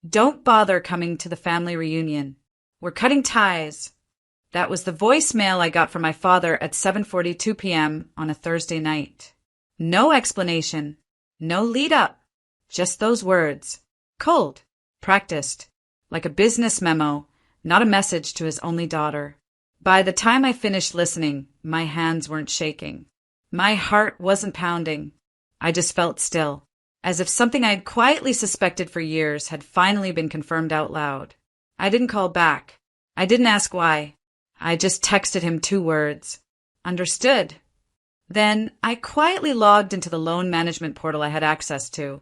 Don't bother coming to the family reunion. We're cutting ties. That was the voicemail I got from my father at 7:42 p.m. on a Thursday night. No explanation. No lead up. Just those words. Cold. Practiced. Like a business memo, not a message to his only daughter. By the time I finished listening, my hands weren't shaking. My heart wasn't pounding. I just felt still, as if something I had quietly suspected for years had finally been confirmed out loud. I didn't call back. I didn't ask why. I just texted him 2 words. Understood. Then I quietly logged into the loan management portal I had access to,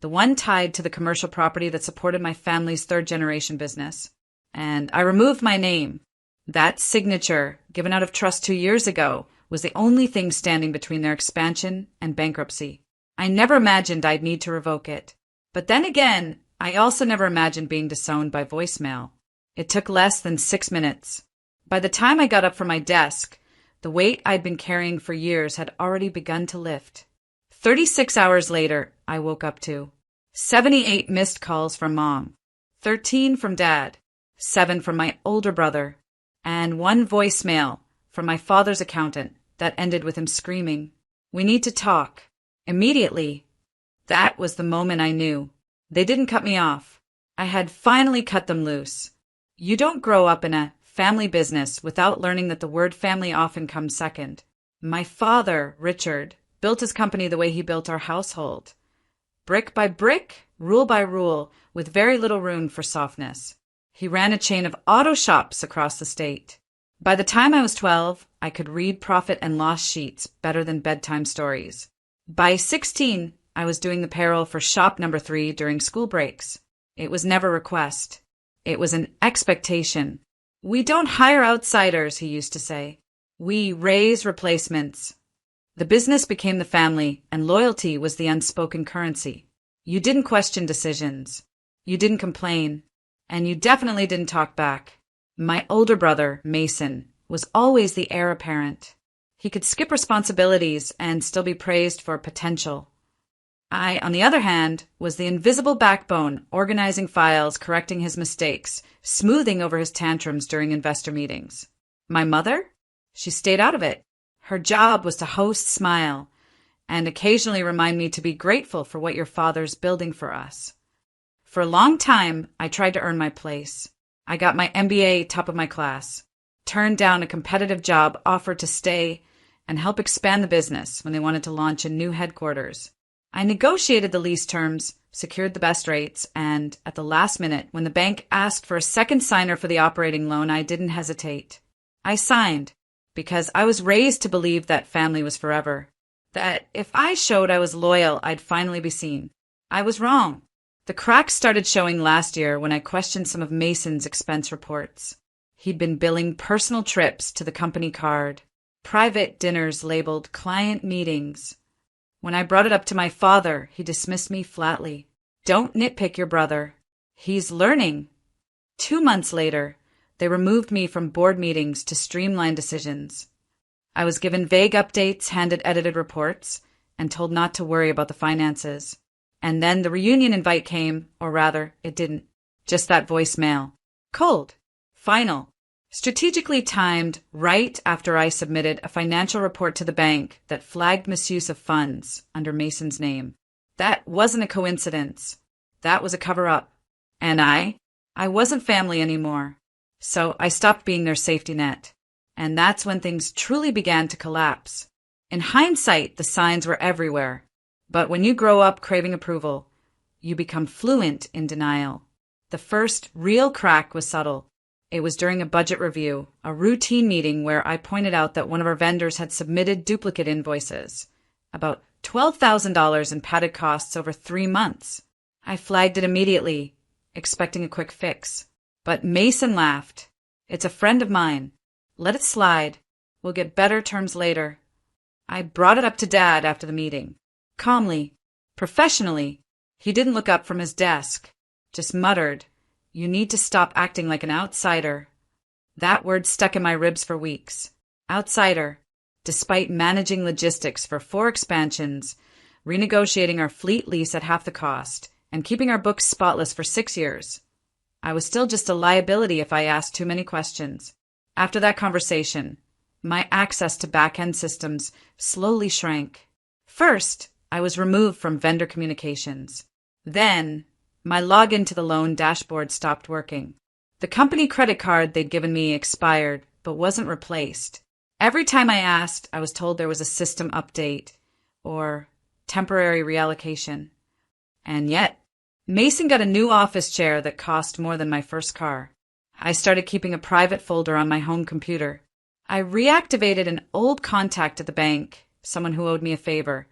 the one tied to the commercial property that supported my family's 3rd-generation business. And I removed my name. That signature, given out of trust 2 years ago, was the only thing standing between their expansion and bankruptcy. I never imagined I'd need to revoke it. But then again, I also never imagined being disowned by voicemail. It took less than 6 minutes. By the time I got up from my desk, the weight I'd been carrying for years had already begun to lift. 36 hours later, I woke up to 78 missed calls from Mom, 13 from Dad, 7 from my older brother, and 1 voicemail from my father's accountant that ended with him screaming, "We need to talk." Immediately, that was the moment I knew. They didn't cut me off. I had finally cut them loose. You don't grow up in a family business without learning that the word family often comes second. My father, Richard, built his company the way he built our household. Brick by brick, rule by rule, with very little room for softness. He ran a chain of auto shops across the state. By the time I was 12, I could read profit and loss sheets better than bedtime stories. By 16, I was doing the payroll for shop number 3 during school breaks. It was never a request. It was an expectation. "We don't hire outsiders," he used to say. "We raise replacements." The business became the family, and loyalty was the unspoken currency. You didn't question decisions. You didn't complain. And you definitely didn't talk back. My older brother, Mason, was always the heir apparent. He could skip responsibilities and still be praised for potential. I, on the other hand, was the invisible backbone, organizing files, correcting his mistakes, smoothing over his tantrums during investor meetings. My mother? She stayed out of it. Her job was to host Smile and occasionally remind me to be grateful for what your father's building for us. For a long time, I tried to earn my place. I got my MBA top of my class, turned down a competitive job offered to stay and help expand the business when they wanted to launch a new headquarters. I negotiated the lease terms, secured the best rates, and at the last minute, when the bank asked for a second signer for the operating loan, I didn't hesitate. I signed, because I was raised to believe that family was forever, that if I showed I was loyal, I'd finally be seen. I was wrong. The cracks started showing last year when I questioned some of Mason's expense reports. He'd been billing personal trips to the company card, private dinners labeled client meetings. When I brought it up to my father, he dismissed me flatly. "Don't nitpick your brother. He's learning." 2 months later, they removed me from board meetings to streamline decisions. I was given vague updates, handed edited reports, and told not to worry about the finances. And then the reunion invite came, or rather, it didn't. Just that voicemail. Cold. Final. Strategically timed right after I submitted a financial report to the bank that flagged misuse of funds under Mason's name. That wasn't a coincidence. That was a cover-up. And I wasn't family anymore. So I stopped being their safety net. And that's when things truly began to collapse. In hindsight, the signs were everywhere. But when you grow up craving approval, you become fluent in denial. The first real crack was subtle. It was during a budget review, a routine meeting where I pointed out that one of our vendors had submitted duplicate invoices, about $12,000 in padded costs over 3 months. I flagged it immediately, expecting a quick fix. But Mason laughed. "It's a friend of mine. Let it slide. We'll get better terms later." I brought it up to Dad after the meeting. Calmly, professionally. He didn't look up from his desk, just muttered, "You need to stop acting like an outsider." That word stuck in my ribs for weeks. Outsider. Despite managing logistics for 4 expansions, renegotiating our fleet lease at half the cost, and keeping our books spotless for 6 years. I was still just a liability if I asked too many questions. After that conversation, my access to back-end systems slowly shrank. First, I was removed from vendor communications. Then, my login to the loan dashboard stopped working. The company credit card they'd given me expired, but wasn't replaced. Every time I asked, I was told there was a system update or temporary reallocation. And yet, Mason got a new office chair that cost more than my first car. I started keeping a private folder on my home computer. I reactivated an old contact at the bank, someone who owed me a favor,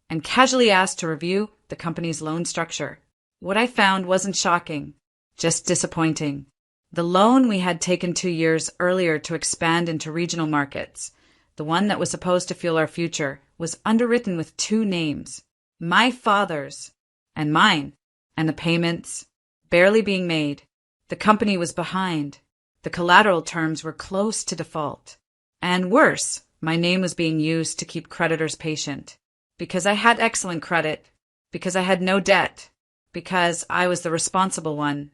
and casually asked to review the company's loan structure. What I found wasn't shocking, just disappointing. The loan we had taken 2 years earlier to expand into regional markets, the one that was supposed to fuel our future, was underwritten with 2 names, my father's and mine, and the payments barely being made. The company was behind. The collateral terms were close to default. And worse, my name was being used to keep creditors patient. Because I had excellent credit, because I had no debt, because I was the responsible one.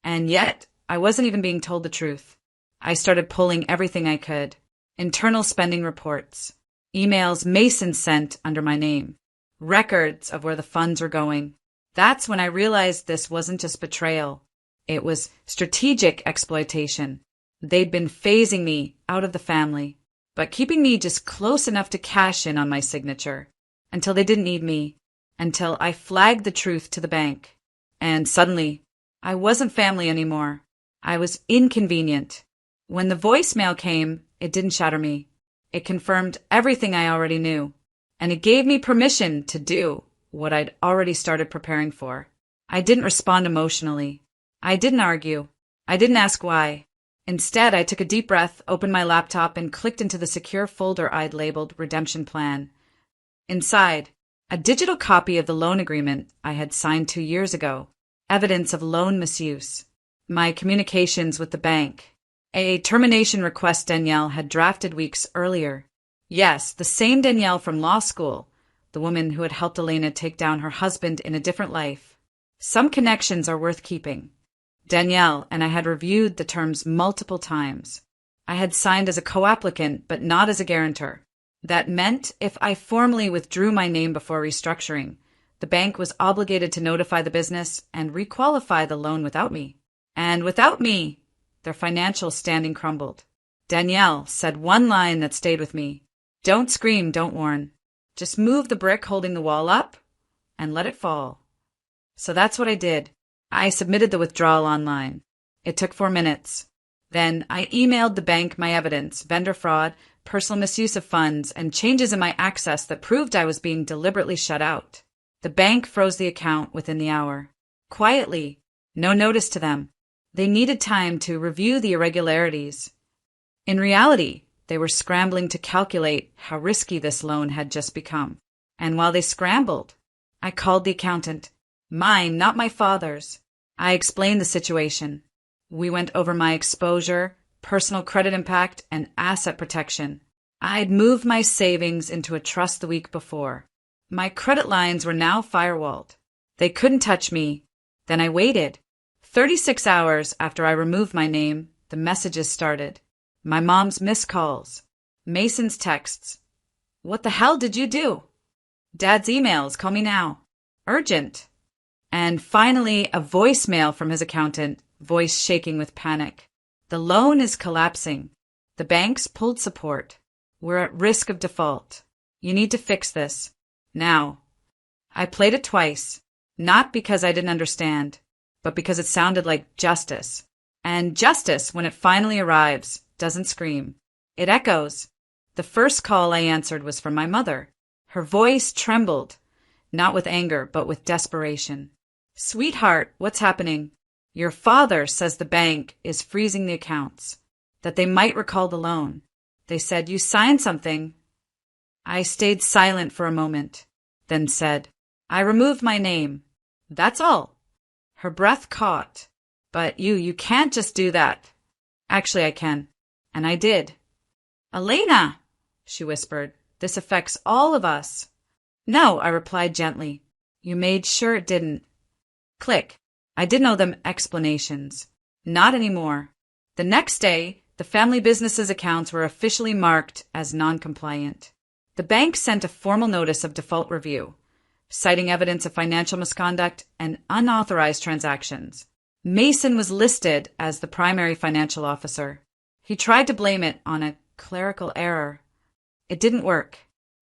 And yet, I wasn't even being told the truth. I started pulling everything I could. Internal spending reports, emails Mason sent under my name, records of where the funds were going. That's when I realized this wasn't just betrayal. It was strategic exploitation. They'd been phasing me out of the family, but keeping me just close enough to cash in on my signature, until they didn't need me, until I flagged the truth to the bank. And suddenly, I wasn't family anymore. I was inconvenient. When the voicemail came, it didn't shatter me. It confirmed everything I already knew, and it gave me permission to do what I'd already started preparing for. I didn't respond emotionally. I didn't argue. I didn't ask why. Instead, I took a deep breath, opened my laptop, and clicked into the secure folder I'd labeled Redemption Plan. Inside, a digital copy of the loan agreement I had signed 2 years ago, evidence of loan misuse, my communications with the bank, a termination request Danielle had drafted weeks earlier. Yes, the same Danielle from law school, the woman who had helped Elena take down her husband in a different life. Some connections are worth keeping. Danielle and I had reviewed the terms multiple times. I had signed as a co-applicant, but not as a guarantor. That meant if I formally withdrew my name before restructuring, the bank was obligated to notify the business and requalify the loan without me. And without me, their financial standing crumbled. Danielle said one line that stayed with me. Don't scream, don't warn. Just move the brick holding the wall up and let it fall. So that's what I did. I submitted the withdrawal online. It took 4 minutes. Then I emailed the bank my evidence, vendor fraud, personal misuse of funds, and changes in my access that proved I was being deliberately shut out. The bank froze the account within the hour. Quietly, no notice to them. They needed time to review the irregularities. In reality, they were scrambling to calculate how risky this loan had just become. And while they scrambled, I called the accountant. Mine, not my father's. I explained the situation. We went over my exposure, personal credit impact, and asset protection. I'd moved my savings into a trust the week before. My credit lines were now firewalled. They couldn't touch me. Then I waited. 36 hours after I removed my name, the messages started. My mom's missed calls. Mason's texts. What the hell did you do? Dad's emails, call me now. Urgent. And finally, a voicemail from his accountant, voice shaking with panic. The loan is collapsing. The bank's pulled support. We're at risk of default. You need to fix this. Now. I played it twice, not because I didn't understand, but because it sounded like justice. And justice, when it finally arrives, doesn't scream. It echoes. The first call I answered was from my mother. Her voice trembled, not with anger, but with desperation. Sweetheart, what's happening? Your father says the bank is freezing the accounts, that they might recall the loan. They said, you signed something. I stayed silent for a moment, then said, I removed my name. That's all. Her breath caught. But you can't just do that. Actually, I can. And I did. Elena, she whispered, this affects all of us. No, I replied gently. You made sure it didn't. Click. I didn't owe them explanations. Not anymore. The next day, the family business's accounts were officially marked as non-compliant. The bank sent a formal notice of default review, citing evidence of financial misconduct and unauthorized transactions. Mason was listed as the primary financial officer. He tried to blame it on a clerical error. It didn't work.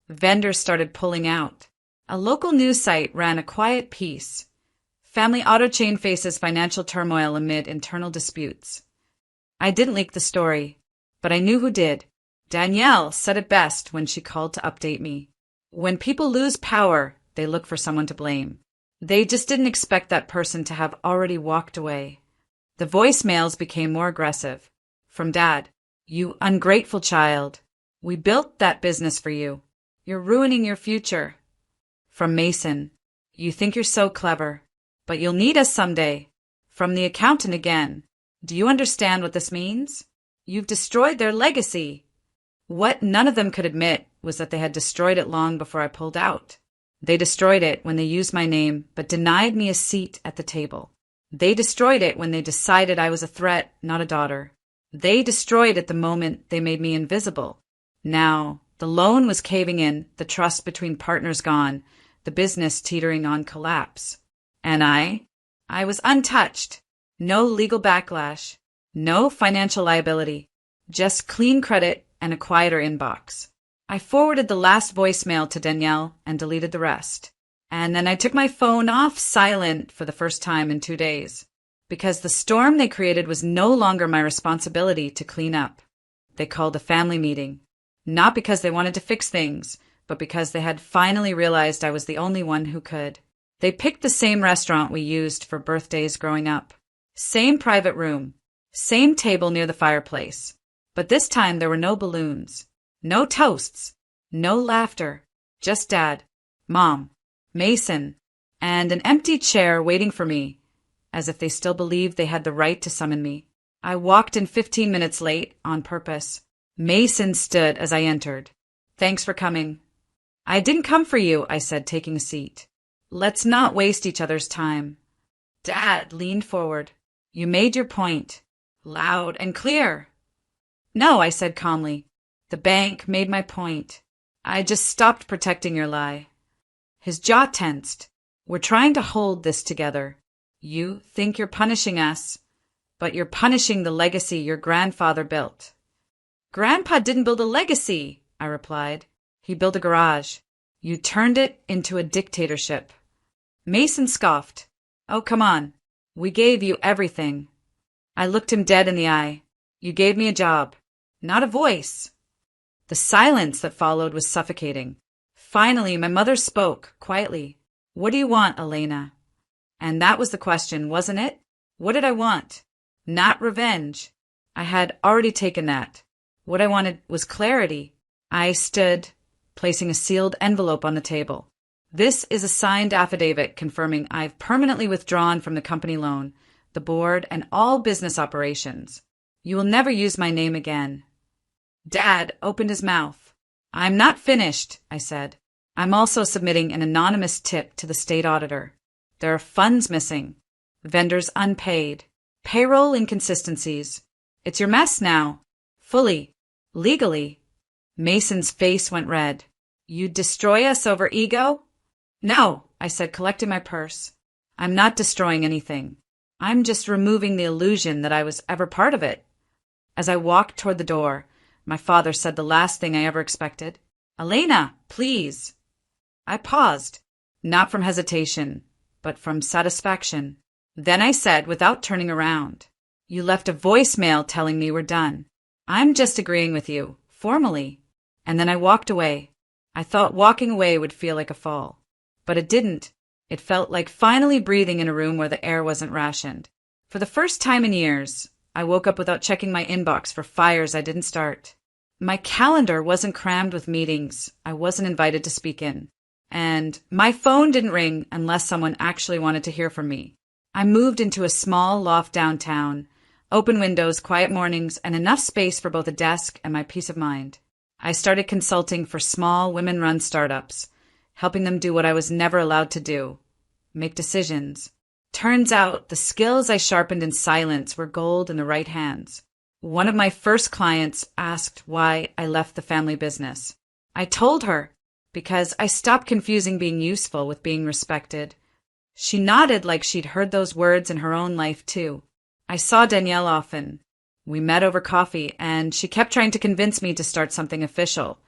Vendors started pulling out. A local news site ran a quiet piece. Family auto chain faces financial turmoil amid internal disputes. I didn't leak the story, but I knew who did. Danielle said it best when she called to update me. When people lose power, they look for someone to blame. They just didn't expect that person to have already walked away. The voicemails became more aggressive. From Dad, "You ungrateful child. We built that business for you. You're ruining your future." From Mason, "You think you're so clever, but you'll need us someday." From the accountant again, "Do you understand what this means? You've destroyed their legacy." What none of them could admit was that they had destroyed it long before I pulled out. They destroyed it when they used my name but denied me a seat at the table. They destroyed it when they decided I was a threat, not a daughter. They destroyed it the moment they made me invisible. Now, the loan was caving in, the trust between partners gone, the business teetering on collapse. And I was untouched. No legal backlash, no financial liability, just clean credit and a quieter inbox. I forwarded the last voicemail to Danielle and deleted the rest. And then I took my phone off silent for the first time in 2 days, because the storm they created was no longer my responsibility to clean up. They called a family meeting, not because they wanted to fix things, but because they had finally realized I was the only one who could. They picked the same restaurant we used for birthdays growing up. Same private room, same table near the fireplace. But this time there were no balloons, no toasts, no laughter, just Dad, Mom, Mason, and an empty chair waiting for me, as if they still believed they had the right to summon me. I walked in 15 minutes late, on purpose. Mason stood as I entered. "Thanks for coming." "I didn't come for you," I said, taking a seat. "Let's not waste each other's time." Dad leaned forward. "You made your point. Loud and clear." "No," I said calmly. "The bank made my point. I just stopped protecting your lie." His jaw tensed. "We're trying to hold this together. You think you're punishing us, but you're punishing the legacy your grandfather built." "Grandpa didn't build a legacy," I replied. "He built a garage. You turned it into a dictatorship." Mason scoffed. "Oh, come on. We gave you everything." I looked him dead in the eye. "You gave me a job, not a voice." The silence that followed was suffocating. Finally, my mother spoke, quietly. "What do you want, Elena?" And that was the question, wasn't it? What did I want? Not revenge. I had already taken that. What I wanted was clarity. I stood, placing a sealed envelope on the table. "This is a signed affidavit confirming I've permanently withdrawn from the company loan, the board, and all business operations. You will never use my name again." Dad opened his mouth. "I'm not finished," I said. "I'm also submitting an anonymous tip to the state auditor. There are funds missing, vendors unpaid, payroll inconsistencies. It's your mess now. Fully. Legally." Mason's face went red. "You'd destroy us over ego?" "No," I said, collecting my purse. "I'm not destroying anything. I'm just removing the illusion that I was ever part of it." As I walked toward the door, my father said the last thing I ever expected. "Elena, please." I paused, not from hesitation, but from satisfaction. Then I said, without turning around, "You left a voicemail telling me we're done. I'm just agreeing with you, formally." And then I walked away. I thought walking away would feel like a fall. But it didn't. It felt like finally breathing in a room where the air wasn't rationed. For the first time in years, I woke up without checking my inbox for fires I didn't start. My calendar wasn't crammed with meetings I wasn't invited to speak in. And my phone didn't ring unless someone actually wanted to hear from me. I moved into a small loft downtown, open windows, quiet mornings, and enough space for both a desk and my peace of mind. I started consulting for small women-run startups, helping them do what I was never allowed to do: make decisions. Turns out the skills I sharpened in silence were gold in the right hands. One of my first clients asked why I left the family business. I told her, because I stopped confusing being useful with being respected. She nodded like she'd heard those words in her own life too. I saw Danielle often. We met over coffee, and she kept trying to convince me to start something official,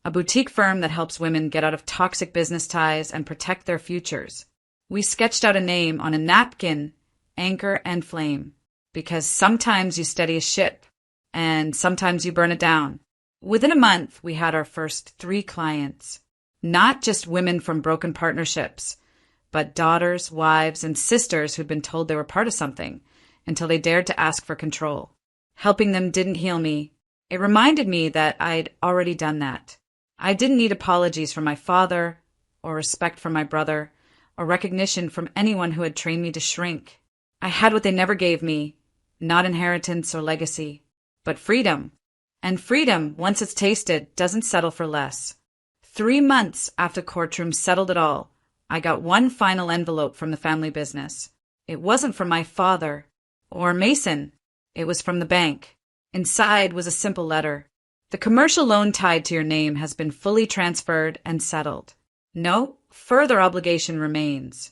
a boutique firm that helps women get out of toxic business ties and protect their futures. We sketched out a name on a napkin, Anchor and Flame, because sometimes you steady a ship, and sometimes you burn it down. Within a month, we had our first 3 clients. Not just women from broken partnerships, but daughters, wives, and sisters who'd been told they were part of something until they dared to ask for control. Helping them didn't heal me. It reminded me that I'd already done that. I didn't need apologies from my father, or respect from my brother, or recognition from anyone who had trained me to shrink. I had what they never gave me, not inheritance or legacy, but freedom. And freedom, once it's tasted, doesn't settle for less. 3 months after Courtroom settled it all, I got one final envelope from the family business. It wasn't from my father or Mason. It was from the bank. Inside was a simple letter. The commercial loan tied to your name has been fully transferred and settled. No further obligation remains.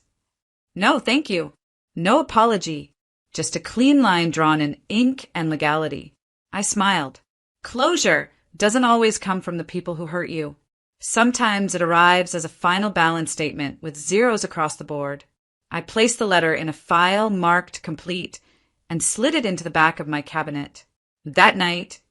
No, thank you. No apology. Just a clean line drawn in ink and legality. I smiled. Closure doesn't always come from the people who hurt you. Sometimes it arrives as a final balance statement with zeros across the board. I placed the letter in a file marked complete and slid it into the back of my cabinet. That night,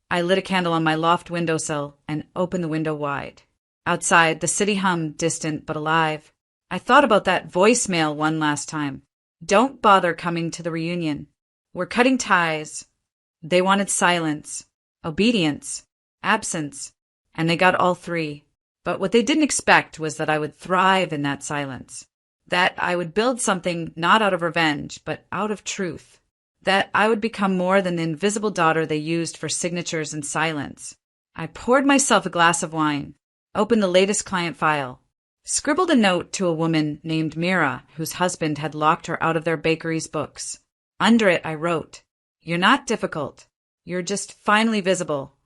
I lit a candle on my loft windowsill and opened the window wide. Outside, the city hummed, distant but alive. I thought about that voicemail one last time. Don't bother coming to the reunion. We're cutting ties. They wanted silence, obedience, absence, and they got all 3. But what they didn't expect was that I would thrive in that silence, that I would build something not out of revenge, but out of truth, that I would become more than the invisible daughter they used for signatures and silence. I poured myself a glass of wine, opened the latest client file, scribbled a note to a woman named Mira, whose husband had locked her out of their bakery's books. Under it, I wrote, "You're not difficult. You're just finally visible."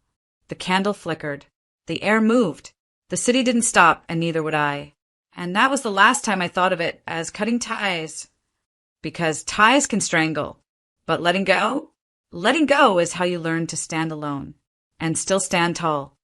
The candle flickered. The air moved. The city didn't stop, and neither would I. And that was the last time I thought of it as cutting ties. Because ties can strangle. But letting go? Letting go is how you learn to stand alone. And still stand tall.